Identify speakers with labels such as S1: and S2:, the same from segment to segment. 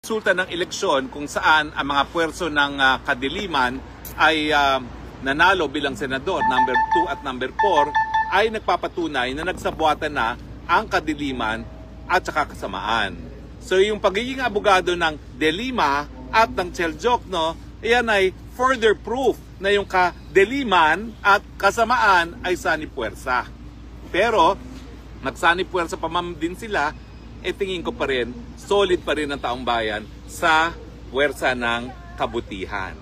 S1: Resulta ng eleksyon kung saan ang mga puwerso ng kadiliman ay nanalo bilang senador, number 2 at number 4, ay nagpapatunay na nagsabuatan na ang kadiliman at saka kasamaan. So yung pagiging abogado ng De Lima at ng Tjeljokno, iyan ay further proof na yung kadiliman at kasamaan ay sanipuwersa. Pero nagsanipuwersa pa man din sila, tingin ko pa rin, solid pa rin ang taong bayan sa puwersa ng kabutihan.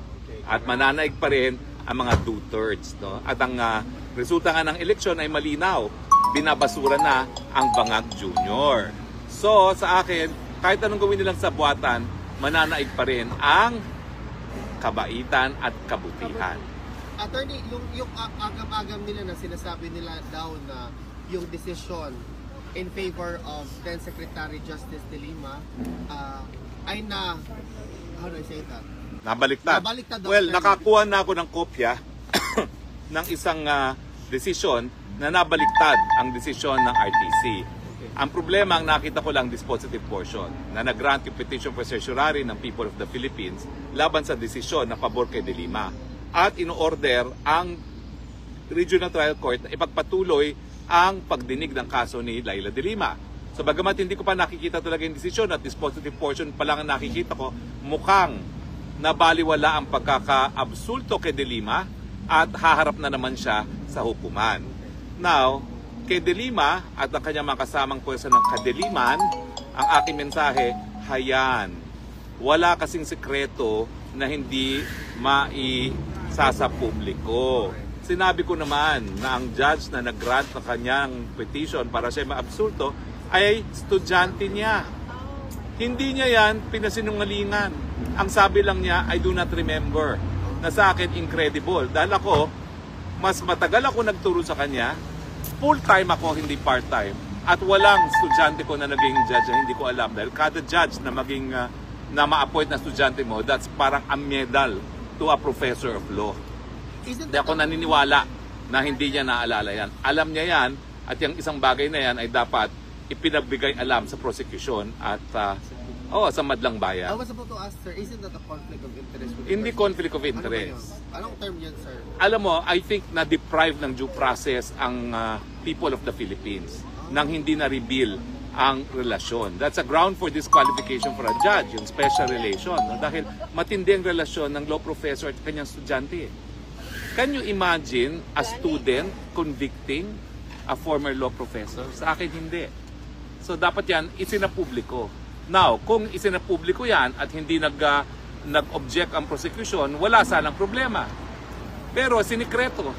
S1: At mananaig pa rin ang mga 2/3. No? At ang resulta nga ng eleksyon ay malinaw. Binabasura na ang Bangag Jr. So sa akin, kahit anong gawin nilang sa buwatan, mananaig pa rin ang kabaitan at kabutihan.
S2: Attorney, yung agam-agam nila na sinasabi nila daw na yung desisyon in favor of then Secretary Justice De Lima ay na, how do I say that?
S1: Nabaliktad.
S2: Nabaliktad
S1: Well, nakakuha na ako ng kopya ng isang desisyon na nabaliktad ang desisyon ng RTC. Ang problema, ang nakita ko lang dispositive portion na nag-grant yung petition for certiorari ng people of the Philippines laban sa desisyon na pabor kay De Lima. At ino-order ang Regional Trial Court na ipagpatuloy ang pagdinig ng kaso ni Laila De Lima. So bagamat hindi ko pa nakikita talaga yung desisyon at dispositive portion pa lang ang nakikita ko, mukhang nabaliwala ang pagkaka-absulto kay De Lima at haharap na naman siya sa hukuman. Now, kay De Lima at ang kanyang mga kasamang puwersa ng kadiliman, ang aking mensahe, hayan. Wala kasing sekreto na hindi maisasa publiko. Sinabi ko naman na ang judge na nag-grant ng kanyang petition para siya maabsulto ay estudyante niya. Hindi niya yan pinasinungalingan. Ang sabi lang niya, I do not remember. Na sa akin, incredible. Dahil ako, mas matagal ako nagturo sa kanya, full-time ako, hindi part-time. At walang estudyante ko na naging judge na hindi ko alam. Dahil kada judge na maging na ma-appoint na estudyante mo, that's parang a medal to a professor of law. Hindi ako naniniwala na hindi niya naalala yan. Alam niya yan at yung isang bagay na yan ay dapat ipinagbigay alam sa prosecution at sa madlang bayan.
S2: I was about to ask, sir, isn't that a conflict of interest?
S1: Hindi conflict of interest.
S2: Anong term yan, sir?
S1: Alam mo, I think na-deprive ng due process ang people of the Philippines nang hindi na-reveal ang relasyon. That's a ground for disqualification for a judge, yung special relation. No? Dahil matindi ang relasyon ng law professor at kanyang estudyante. Can you imagine a student convicting a former law professor? Sa akin, hindi. So, dapat yan, isinapubliko. Now, kung isinapubliko yan at hindi nag-object ang prosecution, wala sanang problema. Pero, sinikreto.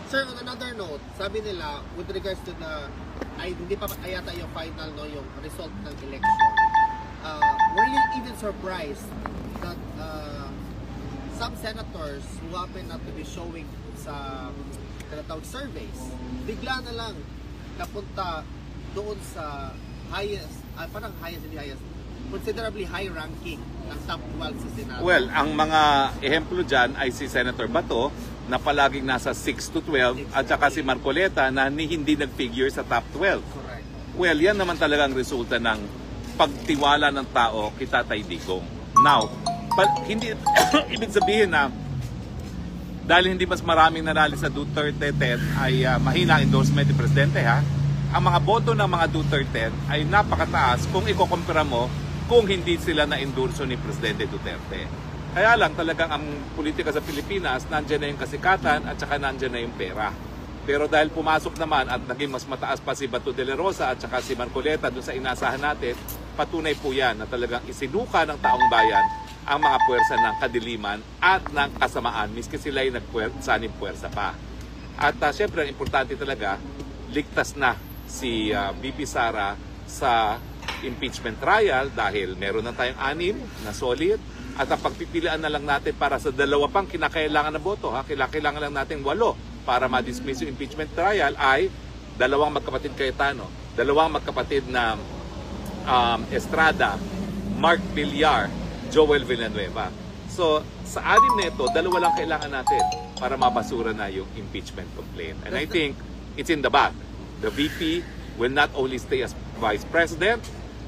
S2: Sir, on another note, sabi nila, with regards to the, hindi pa yata yung final, no, yung result ng election, were you even surprised that some senators who happen not to be showing sa tinatawag surveys, bigla na lang napunta doon sa highest, parang highest, hindi highest, considerably high ranking ng top 12 sa Senado? Well,
S1: ang mga ehemplo dyan ay si Senator Bato na palaging nasa 6 to 12 at saka si Marcoleta na hindi nag-figure sa top 12.
S2: Correct.
S1: Well, yan naman talagang resulta ng pagtiwala ng tao kay Tatay Digong. Now, hindi ibig sabihin na dahil hindi mas maraming nanalo sa Duterte 10 ay mahina endorsement ni Presidente, ha? Ang mga boto ng mga Duterte 10 ay napakataas kung ikukumpara mo kung hindi sila na-endorso ni Presidente Duterte. Kaya lang talagang ang politika sa Pilipinas, nandiyan na yung kasikatan at saka nandiyan na yung pera. Pero dahil pumasok naman at naging mas mataas pa si Bato de la Rosa at saka si Marcoleta doon sa inasahan natin, patunay po yan na talagang isinuka ng taong bayan ang mga puwersa ng kadiliman at ng kasamaan, miski sila ay nagsanib puwersa pa. At syempre, ang importante talaga, ligtas na si VP Sara sa impeachment trial dahil meron na tayong 6 na solid at ang pagpipilian na lang natin para sa 2 pang kinakailangan na boto. Kailangan lang natin 8 para ma-dismiss yung impeachment trial ay 2 magkapatid Cayetano, 2 magkapatid na Estrada, Mark Villar, Joel Villanueva. So, sa 6 na ito, 2 lang kailangan natin para mabasura na yung impeachment complaint. And I think it's in the bag. The VP will not only stay as Vice President,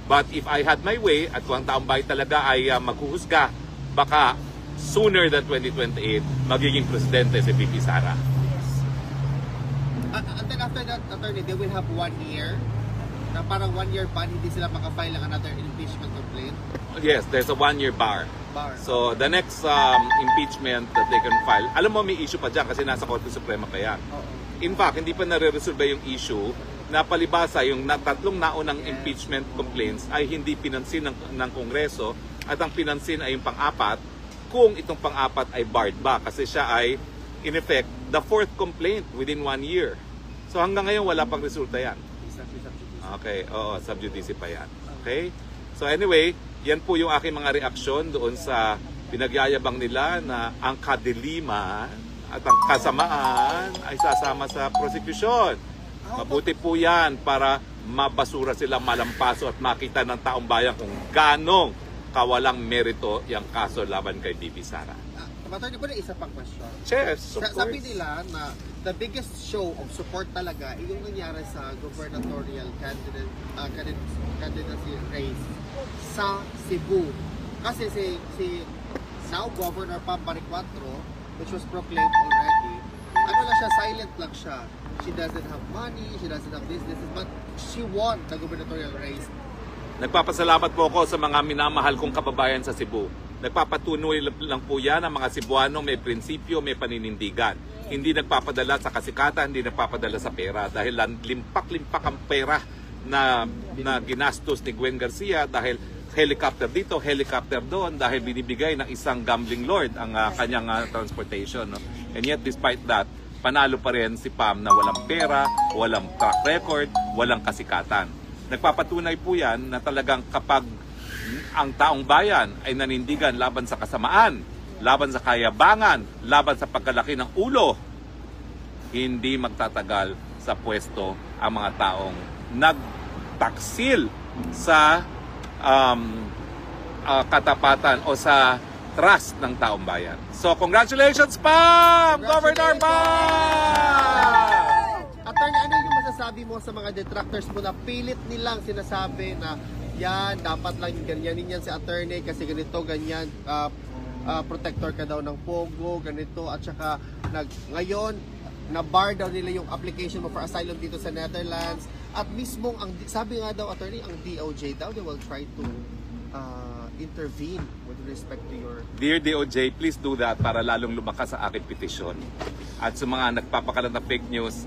S1: But if I had my way at kung ang taong bayan talaga ay maghuhusga, baka sooner than 2028 magiging presidente si VP Sara.
S2: And then after that, attorney, they will have 1 year na parang 1 year ban, hindi sila makafile ng another impeachment complaint.
S1: Yes, there's a 1-year bar. So the next impeachment that they can file, alam mo may issue pa dyan kasi nasa Korte Suprema pa yan. In fact, hindi pa nare-resolve yung issue na palibasa yung tatlong naunang impeachment complaints ay hindi pinansin ng Kongreso at ang pinansin ay yung pang-apat kung itong pang-apat ay barred ba kasi siya ay in effect the 4th complaint within 1 year. So hanggang ngayon wala pang resulta yan. Okay, oo, sub judice pa yan. Okay? So anyway, yan po yung aking mga reaksyon doon sa pinagyayabang nila na ang kadiliman at ang kasamaan ay sasama sa prosecution. Mabuti po yan para mabasura sila, malampaso at makita ng taong bayan kung ganong kawalang merito yung kaso laban kay VP Sara.
S2: Attorney, ko na isa pang question.
S1: Yes, of
S2: Sabi
S1: course.
S2: nila na the biggest show of support talaga ay yung nangyari sa gubernatorial candidacy race sa Cebu. Kasi si now Governor Pam Maricuatro, which was proclaimed already, ano lang siya, silent lang siya. She doesn't have money, she doesn't have businesses, but she won the gubernatorial race.
S1: Nagpapasalamat po ako sa mga minamahal kong kababayan sa Cebu. Nagpapatuloy lang po yan ang mga Cebuano may prinsipyo, may paninindigan. Hindi nagpapadala sa kasikatan, hindi nagpapadala sa pera dahil limpak-limpak ang pera na ginastos ni Gwen Garcia dahil helicopter dito, helicopter doon dahil binibigay ng isang gambling lord ang kanyang transportation. No? And yet despite that, panalo pa rin si Pam na walang pera, walang track record, walang kasikatan. Nagpapatunay po yan na talagang kapag ang taong bayan ay nanindigan laban sa kasamaan, laban sa kayabangan, laban sa pagkalaki ng ulo, hindi magtatagal sa pwesto ang mga taong nagtaksil sa katapatan o sa trust ng taong bayan. So congratulations, Pam! Governor Pam!
S2: Attorney, ano yung masasabi mo sa mga detractors mo na pilit nilang sinasabi na yan, dapat lang ganyanin yan si attorney kasi ganito, ganyan, protector ka daw ng pogo, ganito, at saka ngayon, na-bar daw nila yung application mo for asylum dito sa Netherlands, at mismong, sabi nga daw, attorney, ang DOJ daw, they will try to intervene with respect to your...
S1: Dear DOJ, please do that para lalong lumakas sa aking petisyon. At sa mga nagpapakalat na fake news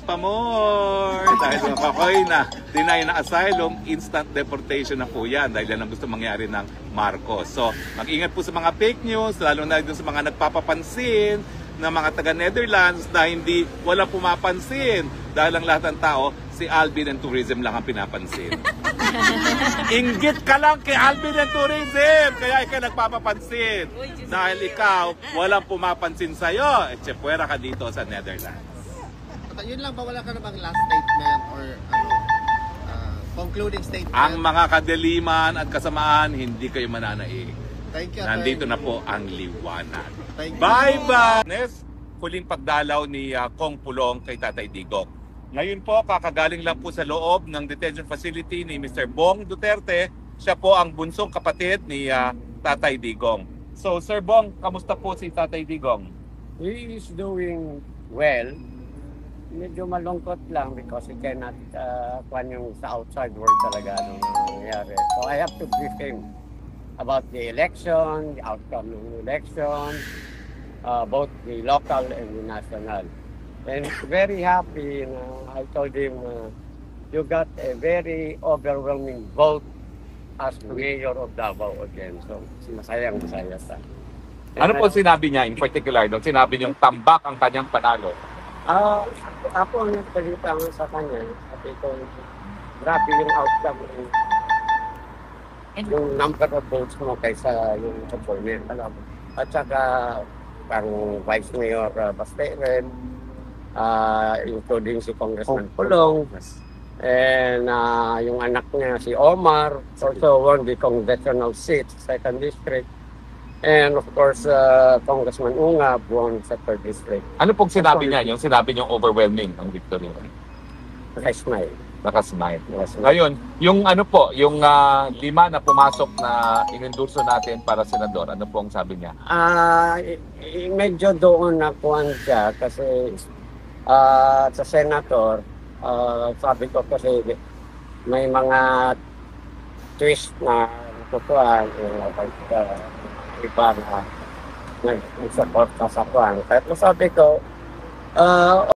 S1: pa more! Dahil mapakoy na deny na asylum, instant deportation na po yan dahil yan ang gusto mangyari ng Marcos. So, mag-ingat po sa mga fake news, lalo na dun sa mga nagpapapansin na mga taga-Netherlands na hindi walang pumapansin dahil ang lahat ng tao, si Alvin and Tourism lang ang pinapansin. Inggit ka lang kay Alvin and Tourism, kaya ikaw nagpapapansin. Dahil ikaw, walang pumapansin sa'yo, etsyepwera ka dito sa Netherlands.
S2: Yun lang ba, wala ka namang last statement or concluding statement?
S1: Ang mga kadiliman at kasamaan, hindi kayo mananaig.
S2: Thank you,
S1: Nandito
S2: attorney.
S1: na po ang liwanag.
S2: Thank you.
S1: Bye-bye! Next, huling pagdalaw ni Kong Pulong kay Tatay Digong. Ngayon po, kakagaling lang po sa loob ng detention facility ni Mr. Bong Duterte. Siya po ang bunsong kapatid ni Tatay Digong. So, Sir Bong, kamusta po si Tatay Digong?
S3: He is doing well. Medyo malungkot lang because he cannot kwan yung sa outside world talaga nung nangyayari. So I have to brief him about the election, the outcome ng election, both the local and the national. And very happy na I told him you got a very overwhelming vote as mayor of Davao again. So masaya sa.
S1: Ano po sinabi niya in particular? No? Sinabi niyong tambak ang kanyang panalo.
S3: Ako ang nagsalita sa kanya, sabi ko, grabe yung outcome, yung number of votes mo kaysa yung opponent, alam mo. At saka, pang Vice Mayor Basteren, including si Congressman Pulong, and yung anak niya si Omar, also won the congressional seat, 2nd District. And of course, Congressman Unga won sa 3rd District.
S1: Ano pong sinabi niya? Yung sinabi niyong overwhelming ang victory?
S3: I smile.
S1: Nakasmile.
S3: Yes,
S1: Ngayon, yung ano po, yung 5 na pumasok na inendorso natin para senador, ano po ang sabi niya?
S3: Medyo doon na kuhan siya kasi sa senator, sabi ko kasi may mga twist na natutuan iba na nag-support sa kuhan. Kaya sabi ko,